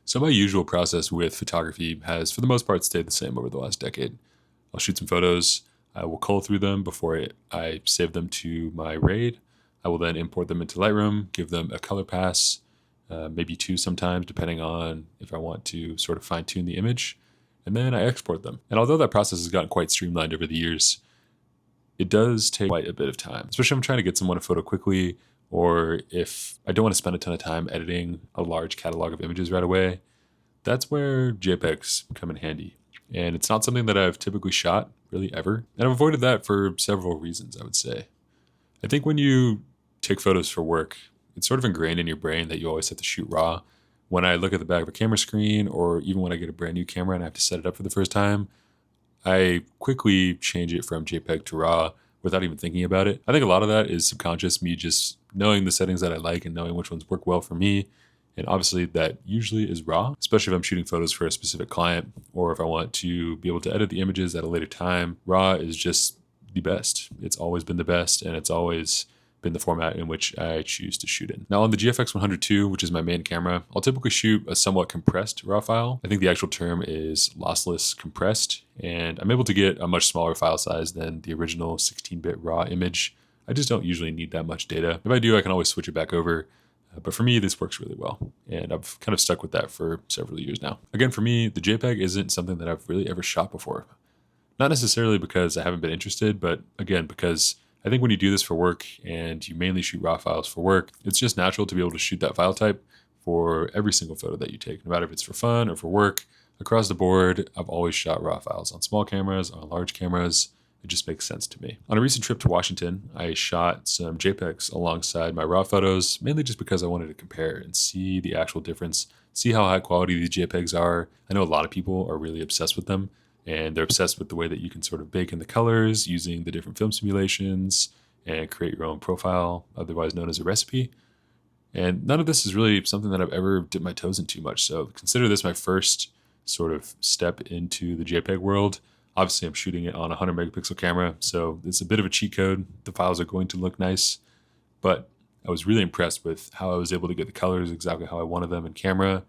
So my usual process with photography has, for the most part, stayed the same over the last decade. I'll shoot some photos. I will cull through them before I save them to my RAID. I will then import them into Lightroom, give them a color pass, maybe two sometimes, depending on if I want to sort of fine tune the image. And then I export them. And although that process has gotten quite streamlined over the years, it does take quite a bit of time, especially if I'm trying to get someone a photo quickly, or if I don't want to spend a ton of time editing a large catalog of images right away. That's where JPEGs come in handy. And it's not something that I've typically shot really ever. And I've avoided that for several reasons, I would say. I think when you take photos for work, it's sort of ingrained in your brain that you always have to shoot raw. When I look at the back of a camera screen, or even when I get a brand new camera and I have to set it up for the first time, I quickly change it from JPEG to RAW without even thinking about it. I think a lot of that is subconscious, me just knowing the settings that I like and knowing which ones work well for me. And obviously that usually is RAW, especially if I'm shooting photos for a specific client, or if I want to be able to edit the images at a later time. RAW is just the best. It's always been the best, and it's always been the format in which I choose to shoot in. Now on the GFX 102, which is my main camera, I'll typically shoot a somewhat compressed RAW file. I think the actual term is lossless compressed, and I'm able to get a much smaller file size than the original 16-bit RAW image. I just don't usually need that much data. If I do, I can always switch it back over. But for me, this works really well, and I've kind of stuck with that for several years now. Again, for me, the JPEG isn't something that I've really ever shot before. Not necessarily because I haven't been interested, but again, because I think when you do this for work and you mainly shoot RAW files for work, it's just natural to be able to shoot that file type for every single photo that you take, no matter if it's for fun or for work. Across the board, I've always shot RAW files on small cameras, on large cameras. It just makes sense to me. On a recent trip to Washington, I shot some JPEGs alongside my RAW photos, mainly just because I wanted to compare and see the actual difference, see how high quality these JPEGs are. I know a lot of people are really obsessed with them, and they're obsessed with the way that you can sort of bake in the colors using the different film simulations and create your own profile, otherwise known as a recipe. And none of this is really something that I've ever dipped my toes in too much. So consider this my first sort of step into the JPEG world. Obviously, I'm shooting it on a 100 megapixel camera, so it's a bit of a cheat code. The files are going to look nice, but I was really impressed with how I was able to get the colors exactly how I wanted them in camera.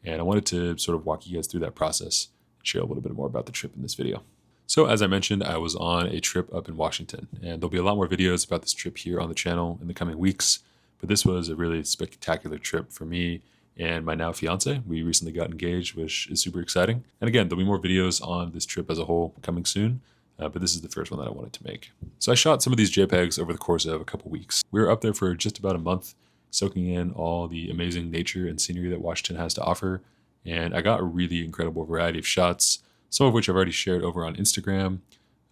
And I wanted to sort of walk you guys through that process and share a little bit more about the trip in this video. So as I mentioned, I was on a trip up in Washington, and there'll be a lot more videos about this trip here on the channel in the coming weeks. But this was a really spectacular trip for me and my now fiance. We recently got engaged, which is super exciting. And again, there'll be more videos on this trip as a whole coming soon, but this is the first one that I wanted to make. So I shot some of these JPEGs over the course of a couple weeks. We were up there for just about a month, soaking in all the amazing nature and scenery that Washington has to offer. And I got a really incredible variety of shots, some of which I've already shared over on Instagram,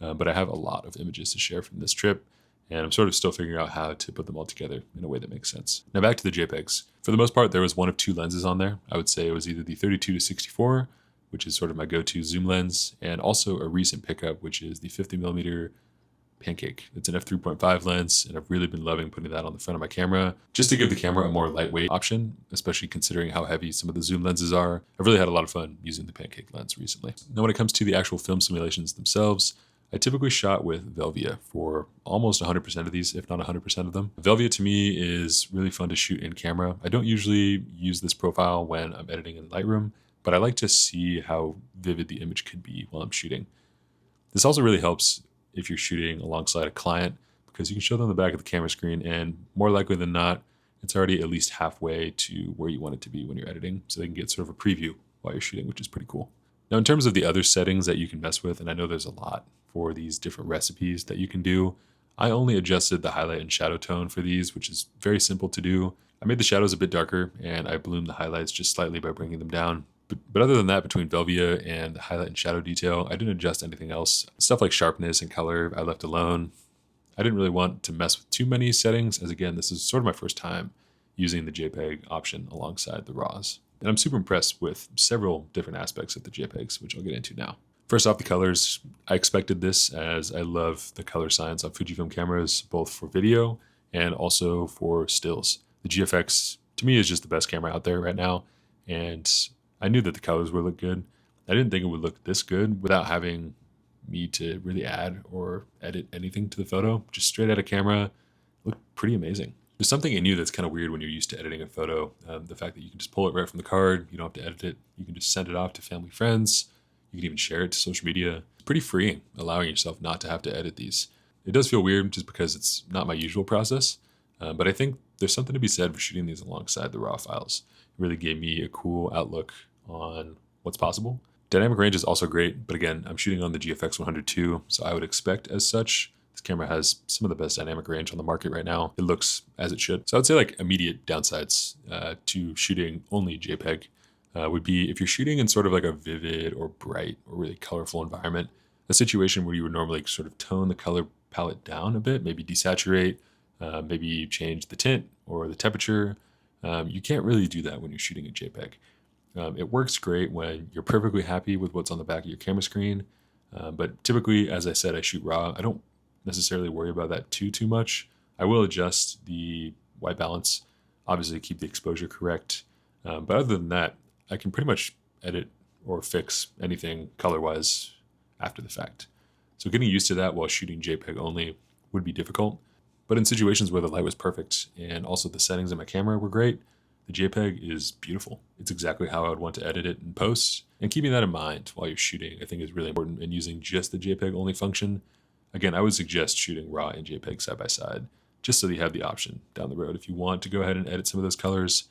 but I have a lot of images to share from this trip. And I'm sort of still figuring out how to put them all together in a way that makes sense. Now back to the JPEGs. For the most part, there was one of two lenses on there. I would say it was either the 32 to 64, which is sort of my go-to zoom lens, and also a recent pickup, which is the 50mm Pancake. It's an f3.5 lens, and I've really been loving putting that on the front of my camera, just to give the camera a more lightweight option, especially considering how heavy some of the zoom lenses are. I've really had a lot of fun using the Pancake lens recently. Now when it comes to the actual film simulations themselves, I typically shot with Velvia for almost 100% of these, if not 100% of them. Velvia to me is really fun to shoot in camera. I don't usually use this profile when I'm editing in Lightroom, but I like to see how vivid the image could be while I'm shooting. This also really helps if you're shooting alongside a client, because you can show them the back of the camera screen, and more likely than not, it's already at least halfway to where you want it to be when you're editing, so they can get sort of a preview while you're shooting, which is pretty cool. Now, in terms of the other settings that you can mess with, and I know there's a lot for these different recipes that you can do, I only adjusted the highlight and shadow tone for these, which is very simple to do. I made the shadows a bit darker, and I bloomed the highlights just slightly by bringing them down. But other than that, between Velvia and the highlight and shadow detail, I didn't adjust anything else. Stuff like sharpness and color, I left alone. I didn't really want to mess with too many settings, as again, this is sort of my first time using the JPEG option alongside the RAWs. And I'm super impressed with several different aspects of the JPEGs, which I'll get into now. First off, the colors. I expected this, as I love the color science on Fujifilm cameras, both for video and also for stills. The GFX, to me, is just the best camera out there right now, and I knew that the colors would look good. I didn't think it would look this good without having me to really add or edit anything to the photo. Just straight out of camera, looked pretty amazing. There's something in you that's kind of weird when you're used to editing a photo. The fact that you can just pull it right from the card, you don't have to edit it. You can just send it off to family, friends. You can even share it to social media. It's pretty freeing, allowing yourself not to have to edit these. It does feel weird just because it's not my usual process, but I think there's something to be said for shooting these alongside the raw files. It really gave me a cool outlook on what's possible. Dynamic range is also great, but again, I'm shooting on the GFX 102, so I would expect as such. This camera has some of the best dynamic range on the market right now. It looks as it should. So I would say like immediate downsides to shooting only JPEG would be if you're shooting in sort of like a vivid or bright or really colorful environment, a situation where you would normally sort of tone the color palette down a bit, maybe desaturate, maybe change the tint or the temperature. You can't really do that when you're shooting a JPEG. It works great when you're perfectly happy with what's on the back of your camera screen. But typically, as I said, I shoot RAW. I don't necessarily worry about that too much. I will adjust the white balance, obviously keep the exposure correct. But other than that, I can pretty much edit or fix anything color-wise after the fact. So getting used to that while shooting JPEG only would be difficult. But in situations where the light was perfect and also the settings in my camera were great, the JPEG is beautiful. It's exactly how I would want to edit it in post. And keeping that in mind while you're shooting, I think is really important. And using just the JPEG only function, again, I would suggest shooting RAW and JPEG side by side, just so that you have the option down the road. If you want to go ahead and edit some of those colors,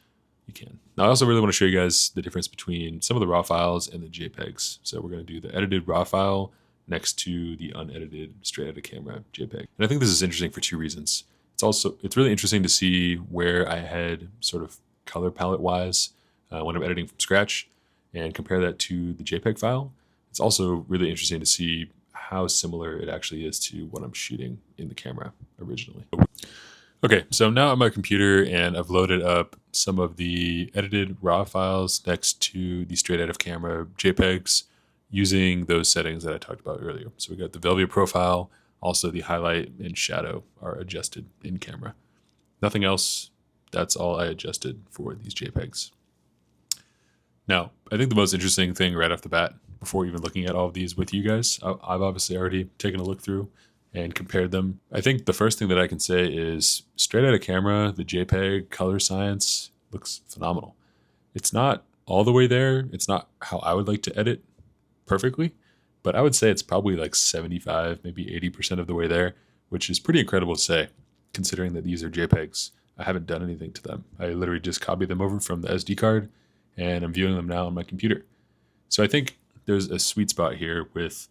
you can. Now, I also really want to show you guys the difference between some of the RAW files and the JPEGs. So we're going to do the edited RAW file next to the unedited straight out of camera JPEG. And I think this is interesting for two reasons. It's really interesting to see where I head sort of color palette wise when I'm editing from scratch and compare that to the JPEG file. It's also really interesting to see how similar it actually is to what I'm shooting in the camera originally. Okay, so now on my computer and I've loaded up some of the edited RAW files next to the straight out of camera JPEGs using those settings that I talked about earlier. So we got the Velvia profile, also the highlight and shadow are adjusted in camera. Nothing else. That's all I adjusted for these JPEGs. Now, I think the most interesting thing right off the bat, before even looking at all of these with you guys, I've obviously already taken a look through and compared them. I think the first thing that I can say is straight out of camera, the JPEG color science looks phenomenal. It's not all the way there. It's not how I would like to edit perfectly, but I would say it's probably like 75, maybe 80% of the way there, which is pretty incredible to say, considering that these are JPEGs. I haven't done anything to them. I literally just copied them over from the SD card and I'm viewing them now on my computer. So I think there's a sweet spot here with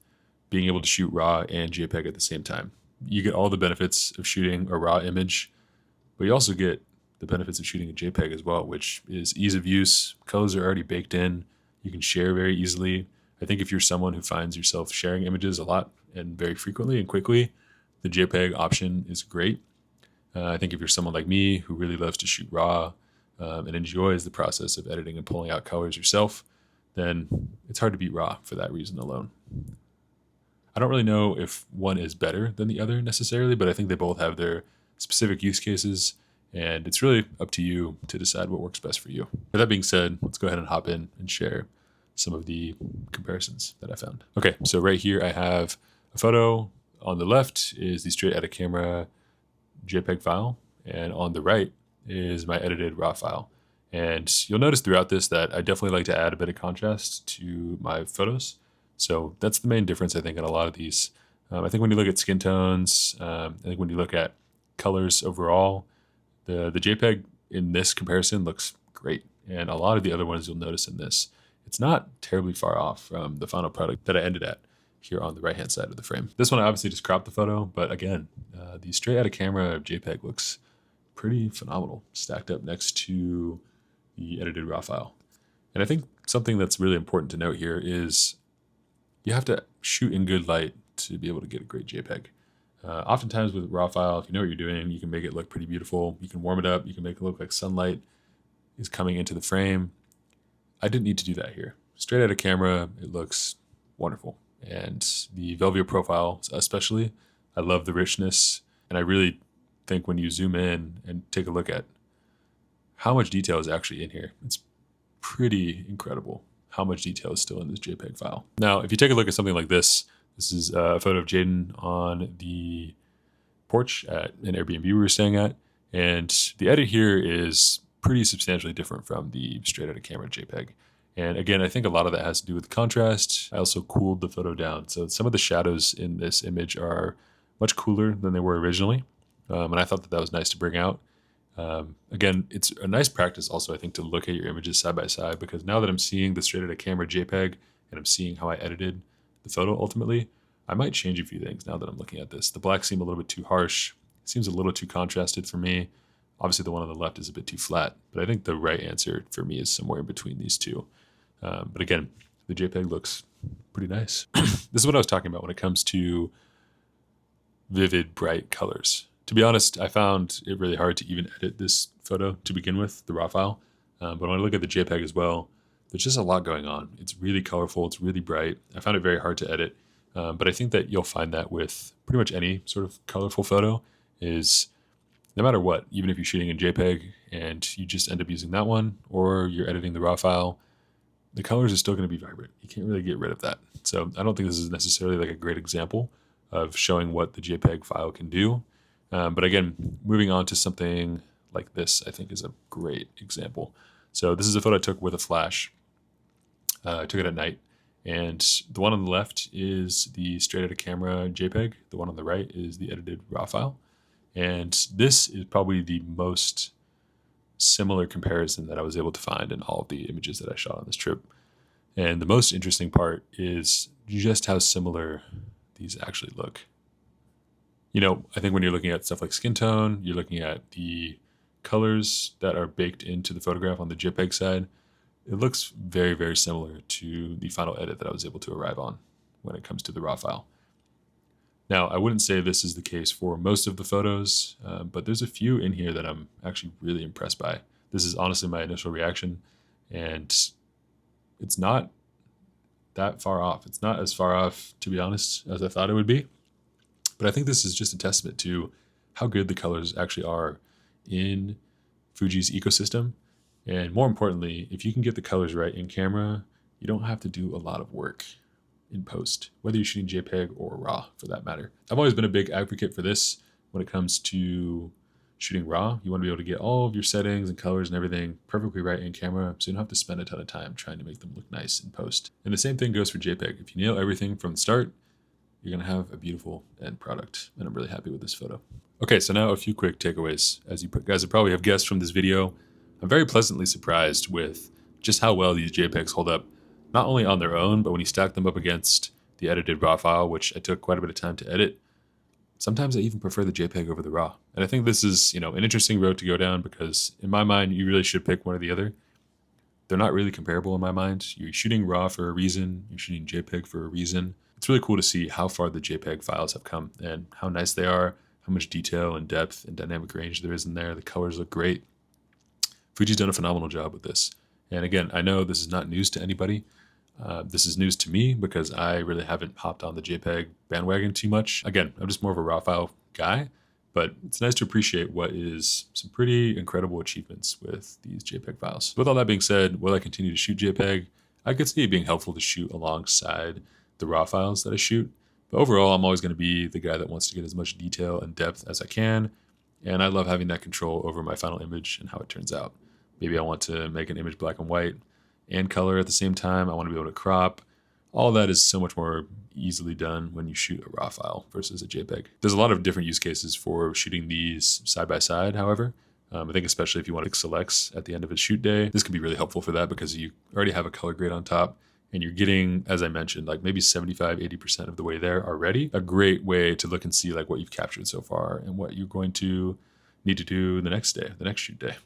being able to shoot RAW and JPEG at the same time. You get all the benefits of shooting a RAW image, but you also get the benefits of shooting a JPEG as well, which is ease of use. Colors are already baked in. You can share very easily. I think if you're someone who finds yourself sharing images a lot and very frequently and quickly, the JPEG option is great. I think if you're someone like me who really loves to shoot RAW and enjoys the process of editing and pulling out colors yourself, then it's hard to beat RAW for that reason alone. I don't really know if one is better than the other necessarily, but I think they both have their specific use cases, and it's really up to you to decide what works best for you. With that being said, let's go ahead and hop in and share some of the comparisons that I found. Okay, so right here I have a photo. On the left is the straight out of camera JPEG file, and on the right is my edited RAW file. And you'll notice throughout this that I definitely like to add a bit of contrast to my photos. So that's the main difference, I think, in a lot of these. I think when you look at skin tones, I think when you look at colors overall, the JPEG in this comparison looks great. And a lot of the other ones you'll notice in this, it's not terribly far off from the final product that I ended at here on the right-hand side of the frame. This one I obviously just cropped the photo, but again, the straight out of camera JPEG looks pretty phenomenal, stacked up next to the edited RAW file. And I think something that's really important to note here is you have to shoot in good light to be able to get a great JPEG. Oftentimes with RAW file, if you know what you're doing, you can make it look pretty beautiful. You can warm it up. You can make it look like sunlight is coming into the frame. I didn't need to do that here. Straight out of camera, it looks wonderful. And the Velvia profile especially, I love the richness. And I really think when you zoom in and take a look at how much detail is actually in here, it's pretty incredible how much detail is still in this JPEG file. Now, if you take a look at something like this is a photo of Jaden on the porch at an Airbnb we were staying at. And the edit here is pretty substantially different from the straight out of camera JPEG. And again, I think a lot of that has to do with contrast. I also cooled the photo down. So some of the shadows in this image are much cooler than they were originally. And I thought that that was nice to bring out. Again, it's a nice practice also, I think, to look at your images side by side, because now that I'm seeing the straight out of camera JPEG and I'm seeing how I edited the photo ultimately, I might change a few things now that I'm looking at this. The blacks seem a little bit too harsh. It seems a little too contrasted for me. Obviously, the one on the left is a bit too flat, but I think the right answer for me is somewhere in between these two. But again, the JPEG looks pretty nice. This is what I was talking about when it comes to vivid, bright colors. To be honest, I found it really hard to even edit this photo to begin with, the raw file. But when I look at the JPEG as well, there's just a lot going on. It's really colorful. It's really bright. I found it very hard to edit. But I think that you'll find that with pretty much any sort of colorful photo is no matter what, even if you're shooting in JPEG and you just end up using that one, or you're editing the raw file, the colors are still going to be vibrant. You can't really get rid of that. So I don't think this is necessarily like a great example of showing what the JPEG file can do. But again, moving on to something like this, I think is a great example. So this is a photo I took with a flash. I took it at night. And the one on the left is the straight out of camera JPEG. The one on the right is the edited raw file. And this is probably the most similar comparison that I was able to find in all of the images that I shot on this trip. And the most interesting part is just how similar these actually look. You know, I think when you're looking at stuff like skin tone, you're looking at the colors that are baked into the photograph on the JPEG side. It looks very, very similar to the final edit that I was able to arrive on when it comes to the raw file. Now, I wouldn't say this is the case for most of the photos, but there's a few in here that I'm actually really impressed by. This is honestly my initial reaction, and it's not that far off. It's not as far off, to be honest, as I thought it would be. But I think this is just a testament to how good the colors actually are in Fuji's ecosystem. And more importantly, if you can get the colors right in camera, you don't have to do a lot of work in post, whether you're shooting JPEG or RAW for that matter. I've always been a big advocate for this when it comes to shooting RAW. You want to be able to get all of your settings and colors and everything perfectly right in camera, so you don't have to spend a ton of time trying to make them look nice in post. And the same thing goes for JPEG. If you nail everything from the start, you're going to have a beautiful end product. And I'm really happy with this photo. Okay, so now a few quick takeaways. As you guys would probably have guessed from this video, I'm very pleasantly surprised with just how well these JPEGs hold up, not only on their own, but when you stack them up against the edited RAW file, which I took quite a bit of time to edit. Sometimes I even prefer the JPEG over the RAW. And I think this is, an interesting road to go down, because in my mind, you really should pick one or the other. They're not really comparable in my mind. You're shooting RAW for a reason. You're shooting JPEG for a reason. It's really cool to see how far the JPEG files have come and how nice they are, how much detail and depth and dynamic range there is in there. The colors look great. Fuji's done a phenomenal job with this. And again, I know this is not news to anybody. This is news to me because I really haven't hopped on the JPEG bandwagon too much. Again, I'm just more of a RAW file guy, but it's nice to appreciate what is some pretty incredible achievements with these JPEG files. With all that being said, will I continue to shoot JPEG? I could see it being helpful to shoot alongside the RAW files that I shoot. But overall, I'm always going to be the guy that wants to get as much detail and depth as I can. And I love having that control over my final image and how it turns out. Maybe I want to make an image black and white and color at the same time. I want to be able to crop. All that is so much more easily done when you shoot a RAW file versus a JPEG. There's a lot of different use cases for shooting these side by side, however. I think especially if you want to pick selects at the end of a shoot day, this could be really helpful for that because you already have a color grade on top and you're getting, as I mentioned, like maybe 75-80% of the way there already. A great way to look and see like what you've captured so far and what you're going to need to do the next day, the next shoot day.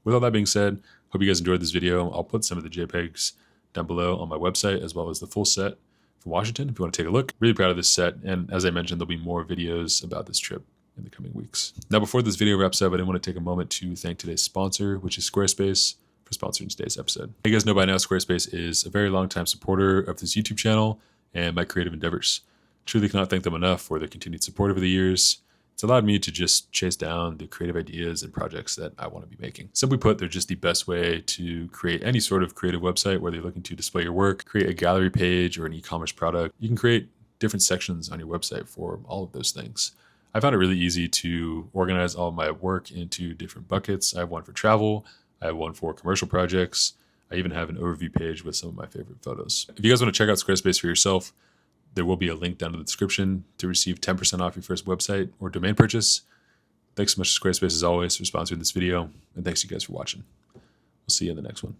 With all that being said, hope you guys enjoyed this video. I'll put some of the JPEGs down below on my website, as well as the full set from Washington if you want to take a look. Really proud of this set, and as I mentioned, there'll be more videos about this trip in the coming weeks. Now, before this video wraps up, I did want to take a moment to thank today's sponsor, which is Squarespace, for sponsoring today's episode. You guys know by now, Squarespace is a very long-time supporter of this YouTube channel and my creative endeavors. Truly cannot thank them enough for their continued support over the years. It's allowed me to just chase down the creative ideas and projects that I want to be making. Simply put, they're just the best way to create any sort of creative website, whether you're looking to display your work, create a gallery page or an e-commerce product. You can create different sections on your website for all of those things. I found it really easy to organize all my work into different buckets. I have one for travel. I have one for commercial projects. I even have an overview page with some of my favorite photos. If you guys want to check out Squarespace for yourself, there will be a link down in the description to receive 10% off your first website or domain purchase. Thanks so much to Squarespace as always for sponsoring this video, and thanks you guys for watching. We'll see you in the next one.